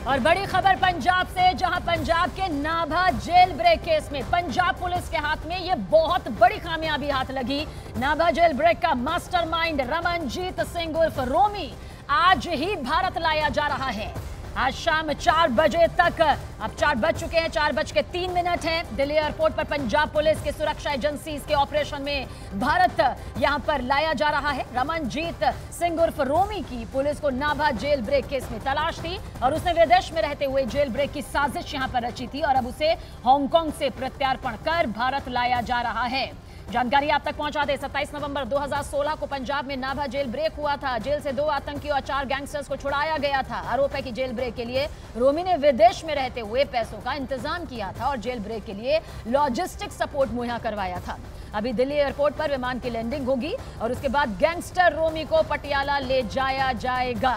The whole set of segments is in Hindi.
और बड़ी खबर पंजाब से, जहां पंजाब के नाभा जेल ब्रेक केस में पंजाब पुलिस के हाथ में ये बहुत बड़ी कामयाबी हाथ लगी। नाभा जेल ब्रेक का मास्टरमाइंड रमनजीत सिंह उर्फ रोमी आज ही भारत लाया जा रहा है। आज शाम 4 बजे तक, अब 4 बज चुके हैं, 4:03 हैं। दिल्ली एयरपोर्ट पर पंजाब पुलिस के सुरक्षा एजेंसी के ऑपरेशन में भारत यहां पर लाया जा रहा है। रमनजीत सिंह उर्फ रोमी की पुलिस को नाभा जेल ब्रेक केस में तलाश थी और उसने विदेश में रहते हुए जेल ब्रेक की साजिश यहां पर रची थी और अब उसे हांगकांग से प्रत्यार्पण कर भारत लाया जा रहा है। जानकारी आप तक पहुंचा दे, 27 नवंबर 2016 को पंजाब में नाभा जेल ब्रेक हुआ था। जेल से 2 आतंकियों और 4 गैंगस्टर्स को छुड़ाया गया था। आरोप है कि जेल ब्रेक के लिए रोमी ने विदेश में रहते हुए पैसों का इंतजाम किया था और जेल ब्रेक के लिए लॉजिस्टिक सपोर्ट मुहैया करवाया था। अभी दिल्ली एयरपोर्ट पर विमान की लैंडिंग होगी और उसके बाद गैंगस्टर रोमी को पटियाला ले जाया जाएगा।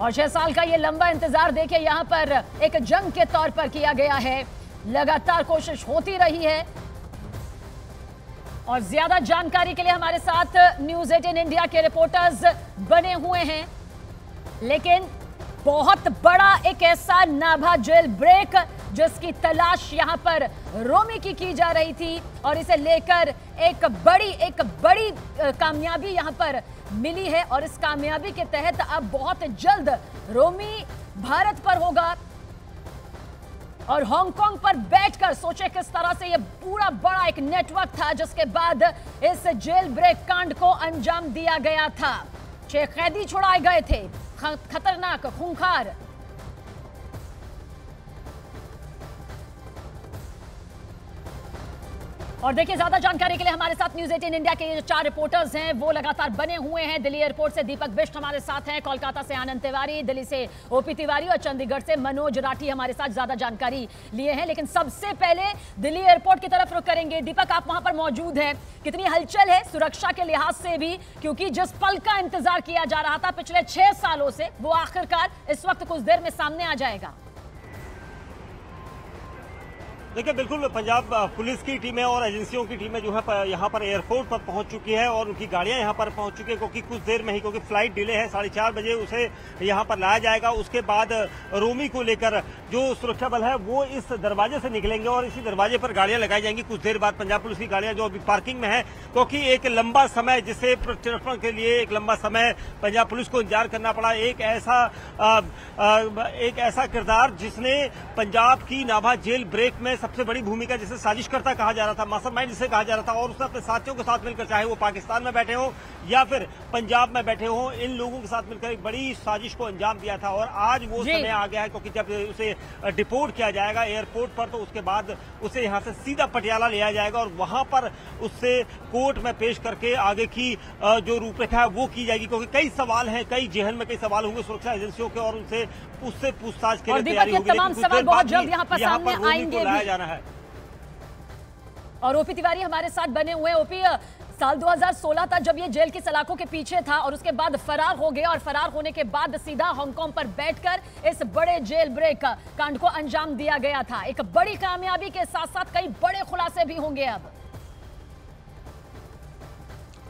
और 6 साल का ये लंबा इंतजार देखिए यहां पर एक जंग के तौर पर किया गया है। लगातार कोशिश होती रही है और ज्यादा जानकारी के लिए हमारे साथ न्यूज़ 18 इंडिया के रिपोर्टर्स बने हुए हैं। लेकिन बहुत बड़ा एक ऐसा नाभा जेल ब्रेक जिसकी तलाश यहां पर रोमी की जा रही थी और इसे लेकर एक बड़ी कामयाबी यहां पर मिली है और इस कामयाबी के तहत अब बहुत जल्द रोमी भारत पर होगा और हांगकांग पर बैठकर सोचे किस तरह से यह पूरा बड़ा एक नेटवर्क था जिसके बाद इस जेल ब्रेक कांड को अंजाम दिया गया था। 6 कैदी छुड़ाए गए थे। खतरनाक, खूंखार। और देखिए ज्यादा जानकारी के लिए हमारे साथ न्यूज़ 18 इंडिया के ये 4 रिपोर्टर्स हैं वो लगातार बने हुए हैं। दिल्ली एयरपोर्ट से दीपक बिष्ट हमारे साथ हैं, कोलकाता से आनंद तिवारी, दिल्ली से ओपी तिवारी और चंडीगढ़ से मनोज राठी हमारे साथ ज्यादा जानकारी लिए हैं। लेकिन सबसे पहले दिल्ली एयरपोर्ट की तरफ रुख करेंगे। दीपक, आप वहां पर मौजूद हैं, कितनी हलचल है सुरक्षा के लिहाज से भी, क्योंकि जिस पल का इंतजार किया जा रहा था पिछले 6 सालों से वो आखिरकार इस वक्त कुछ देर में सामने आ जाएगा। देखिए, बिल्कुल पंजाब पुलिस की टीमें और एजेंसियों की टीमें जो है यहाँ पर एयरपोर्ट पर पहुंच चुकी है और उनकी गाड़ियां यहाँ पर पहुंच चुकी है क्योंकि कुछ देर में ही, क्योंकि फ्लाइट डिले है, 4:30 बजे उसे यहाँ पर लाया जाएगा। उसके बाद रोमी को लेकर जो सुरक्षा बल है वो इस दरवाजे से निकलेंगे और इसी दरवाजे पर गाड़ियां लगाई जाएंगी। कुछ देर बाद पंजाब पुलिस की गाड़ियां जो अभी पार्किंग में है, क्योंकि एक लंबा समय जिसे प्रत्यर्पण के लिए एक लंबा समय पंजाब पुलिस को इंतजार करना पड़ा। एक ऐसा किरदार जिसने पंजाब की नाभा जेल ब्रेक में सबसे बड़ी भूमिका, जिसे साजिशकर्ता कहा जा रहा था, मास्टरमाइंड जिसे कहा जा रहा था, और उसने अपने साथियों के साथ मिलकर, चाहे वो पाकिस्तान में बैठे हो या फिर पंजाब में बैठे हो, इन लोगों के साथ मिलकर एक बड़ी साजिश को अंजाम दिया था। और आज वो समय आ गया है क्योंकि जब उसे डिपोर्ट किया जाएगा एयरपोर्ट पर तो उसके बाद उसे यहां से सीधा पटियाला लिया जाएगा और वहां पर उससे कोर्ट में पेश करके आगे की जो रूपरेखा है वो की जाएगी, क्योंकि कई सवाल हैं, कई जेहन में कई सवाल होंगे सुरक्षा एजेंसियों के और उससे पूछताछ के लिए तैयारी होगी। तमाम सवाल बहुत जल्द यहाँ पर सामने आएंगे लाया जाना है। और ओपी तिवारी हमारे साथ बने हुए हैं। ओपी, साल 2016 था जब ये जेल की सलाखों के पीछे था और उसके बाद फरार हो गया और फरार होने के बाद सीधा हांगकांग पर बैठकर इस बड़े जेल ब्रेक कांड को अंजाम दिया गया था। एक बड़ी कामयाबी के साथ साथ कई बड़े खुलासे भी होंगे अब।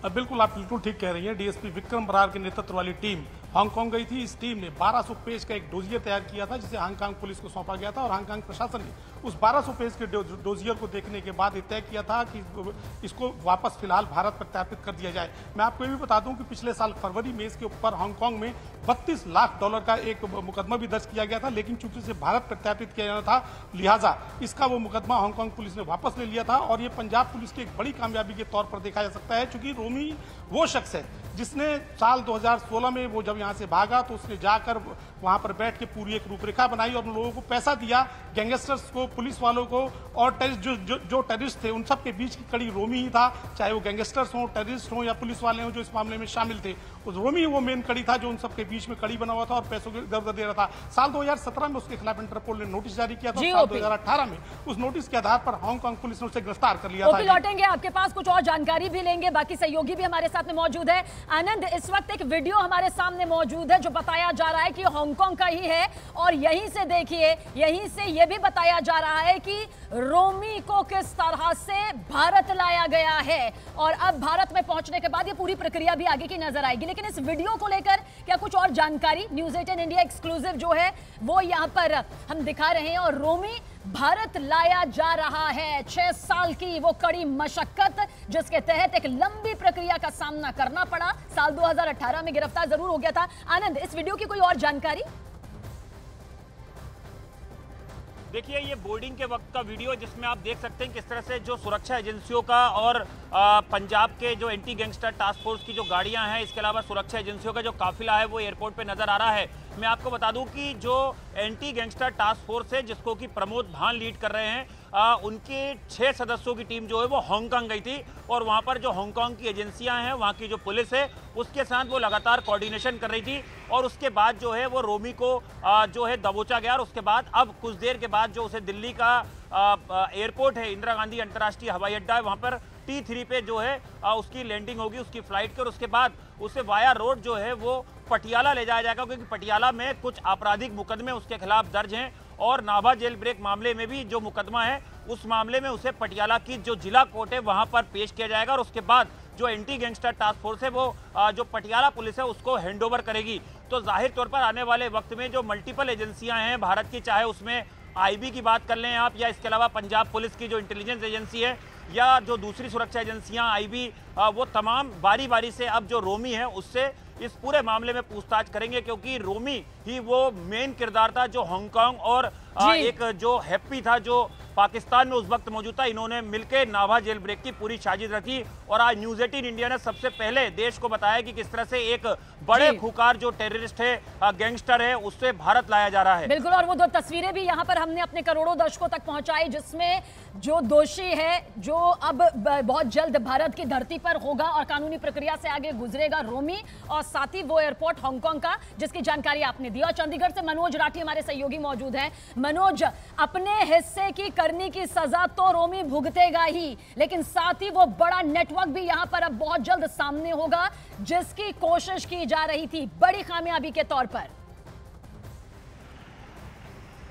बिल्कुल, आप बिल्कुल ठीक कह रही हैं। डीएसपी विक्रम बरार के नेतृत्व वाली टीम हांगकांग गई थी। इस टीम ने 1200 पेज का एक डोजियर तैयार किया था जिसे हांगकांग पुलिस को सौंपा गया था और हांगकांग प्रशासन ने उस 1200 पेज के डोजियर को देखने के बाद तय किया था कि इसको वापस फिलहाल भारत प्रत्यार्पित कर दिया जाए। मैं आपको ये भी बता दूं कि पिछले साल फरवरी में इसके ऊपर हांगकांग में $32 लाख का एक मुकदमा भी दर्ज किया गया था, लेकिन चूंकि इसे भारत प्रत्यार्पित किया जाना था लिहाजा इसका वो मुकदमा हांगकांग पुलिस ने वापस ले लिया था। और ये पंजाब पुलिस की एक बड़ी कामयाबी के तौर पर देखा जा सकता है, चूंकि रोमी वो शख्स है जिसने साल 2016 में वो जब यहाँ से भागा तो उसने जाकर वहां पर बैठ के पूरी एक रूपरेखा बनाई और उन लोगों को पैसा दिया, गैंगस्टर्स को, पुलिस वालों को और जो टेररिस्ट थे उन सब के बीच की कड़ी रोमी ही था, चाहे वो गैंगस्टर्स हों, टेररिस्ट हों या पुलिस वाले हों जो इस मामले में शामिल थे। उस रोमी वो मेन कड़ी था जो उन सब के बीच में कड़ी बना हुआ था और पैसों के इधर दे रहा था। साल 2017 में उसके खिलाफ इंटरपोल ने नोटिस जारी किया था। साल 2018 में उस नोटिस के आधार पर हांगकांग पुलिस ने उसे गिरफ्तार कर लिया था। लौटेंगे आपके पास, कुछ और जानकारी भी लेंगे, बाकी सहयोगी भी हमारे साथ में मौजूद है। आनंद, इस वक्त एक वीडियो हमारे सामने मौजूद है जो बताया जा रहा है कि हांगकांग का ही है और यहीं से देखिए, यहीं से यह भी बताया जा रहा है कि रोमी को किस तरह से भारत लाया गया है और अब भारत में पहुंचने के बाद ये पूरी प्रक्रिया भी आगे की नजर आएगी। लेकिन इस वीडियो को लेकर क्या कुछ और जानकारी न्यूज़ 18 इंडिया एक्सक्लूसिव जो है वो यहां पर हम दिखा रहे हैं। और रोमी भारत लाया जा रहा है, 6 साल की वो कड़ी मशक्कत जिसके तहत एक लंबी प्रक्रिया का सामना करना पड़ा। साल 2018 में गिरफ्तार जरूर हो गया था। आनंद, इस वीडियो की कोई और जानकारी? देखिए, ये बोर्डिंग के वक्त का वीडियो जिसमें आप देख सकते हैं किस तरह से जो सुरक्षा एजेंसियों का और पंजाब के जो एंटी गैंगस्टर टास्क फोर्स की जो गाड़ियां हैं, इसके अलावा सुरक्षा एजेंसियों का जो काफिला है वो एयरपोर्ट पे नजर आ रहा है। मैं आपको बता दूं कि जो एंटी गैंगस्टर टास्क फोर्स है जिसको कि प्रमोद भान लीड कर रहे हैं, उनके 6 सदस्यों की टीम जो है वो हांगकांग गई थी और वहां पर जो हांगकांग की एजेंसियां हैं, वहां की जो पुलिस है, उसके साथ वो लगातार कोऑर्डिनेशन कर रही थी और उसके बाद जो है वो रोमी को जो है दबोचा गया। और उसके बाद अब कुछ देर के बाद जो उसे दिल्ली का एयरपोर्ट है, इंदिरा गांधी अंतर्राष्ट्रीय हवाई अड्डा है, वहां पर T3 पे जो है उसकी लैंडिंग होगी उसकी फ्लाइट की और उसके बाद उसे वाया रोड जो है वो पटियाला ले जाया जाएगा, क्योंकि पटियाला में कुछ आपराधिक मुकदमे उसके खिलाफ दर्ज हैं और नाभा जेल ब्रेक मामले में भी जो मुकदमा है उस मामले में उसे पटियाला की जो जिला कोर्ट है वहां पर पेश किया जाएगा और उसके बाद जो एंटी गैंगस्टर टास्क फोर्स है वो जो पटियाला पुलिस है उसको हैंडओवर करेगी। तो जाहिर तौर पर आने वाले वक्त में जो मल्टीपल एजेंसियां हैं भारत की, चाहे उसमें IB की बात कर लें आप या इसके अलावा पंजाब पुलिस की जो इंटेलिजेंस एजेंसी है या जो दूसरी सुरक्षा एजेंसियां IB, वो तमाम बारी बारी से अब जो रोमी है उससे इस पूरे मामले में पूछताछ करेंगे, क्योंकि रोमी ही वो मेन किरदार था जो हांगकांग और एक जो हैप्पी था जो पाकिस्तान में उस वक्त मौजूद था। इन्होंने मिलकर नाभा जेल ब्रेक की पूरी साजिश रची और आज न्यूज़ 18 इंडिया ने सबसे पहले देश को बताया कि किस तरह से एक बड़े खुकार जो टेररिस्ट है, गैंगस्टर है, उससे भारत लाया जा रहा है। बिल्कुल, और वो 2 तस्वीरें भी यहाँ पर हमने अपने करोड़ों दर्शकों तक पहुंचाई जिसमें जो दोषी है जो अब बहुत जल्द भारत की धरती पर होगा और कानूनी प्रक्रिया से आगे गुजरेगा, रोमी, और साथ ही वो एयरपोर्ट हांगकांग का जिसकी जानकारी आपने दी। और चंडीगढ़ से मनोज राठी हमारे सहयोगी मौजूद हैं। मनोज, अपने हिस्से की करने की सजा तो रोमी भुगतेगा ही, लेकिन साथ ही वो बड़ा नेटवर्क भी यहां पर अब बहुत जल्द सामने होगा जिसकी कोशिश की जा रही थी बड़ी कामयाबी के तौर पर।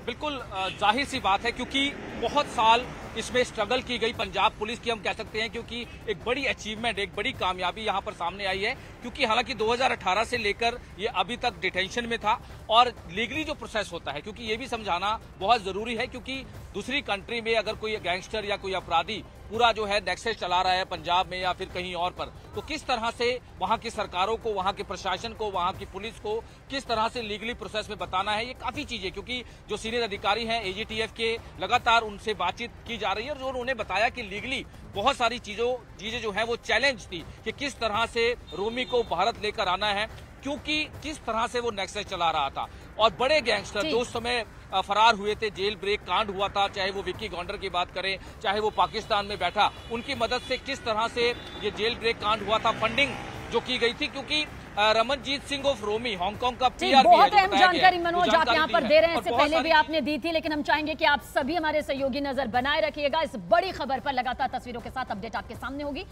बिल्कुल जाहिर सी बात है, क्योंकि बहुत साल इसमें स्ट्रगल की गई पंजाब पुलिस की, हम कह सकते हैं, क्योंकि एक बड़ी अचीवमेंट, एक बड़ी कामयाबी यहां पर सामने आई है। क्योंकि हालांकि 2018 से लेकर ये अभी तक डिटेंशन में था और लीगली जो प्रोसेस होता है, क्योंकि ये भी समझाना बहुत जरूरी है, क्योंकि दूसरी कंट्री में अगर कोई गैंगस्टर या कोई अपराधी पूरा जो है नेक्सस चला रहा है पंजाब में या फिर कहीं और पर, तो किस तरह से वहां की सरकारों को, वहां के प्रशासन को, वहां की पुलिस को किस तरह से लीगली प्रोसेस में बताना है, ये काफी चीजें, क्योंकि जो सीनियर अधिकारी हैं AGTF के, लगातार उनसे बातचीत की जा रही है और जो उन्होंने बताया कि लीगली बहुत सारी चीजें जो है वो चैलेंज थी कि किस तरह से रोमी को भारत लेकर आना है, क्योंकि किस तरह से वो नेक्सस चला रहा था और बड़े गैंगस्टर जो उस समय फरार हुए थे, जेल ब्रेक कांड हुआ था, चाहे वो विक्की गौंडर की बात करें, चाहे वो पाकिस्तान में बैठा, उनकी मदद से किस तरह से ये जेल ब्रेक कांड हुआ था, फंडिंग जो की गई थी, क्योंकि रमनजीत सिंह ऑफ रोमी हांगकांग का PR बहुत अहम जानकारी मनोज आप यहाँ पर दे रहे हैं, इससे पहले भी आपने दी थी, लेकिन हम चाहेंगे कि आप सभी हमारे सहयोगी नजर बनाए रखिएगा। इस बड़ी खबर पर लगातार तस्वीरों के साथ अपडेट आपके सामने होगी।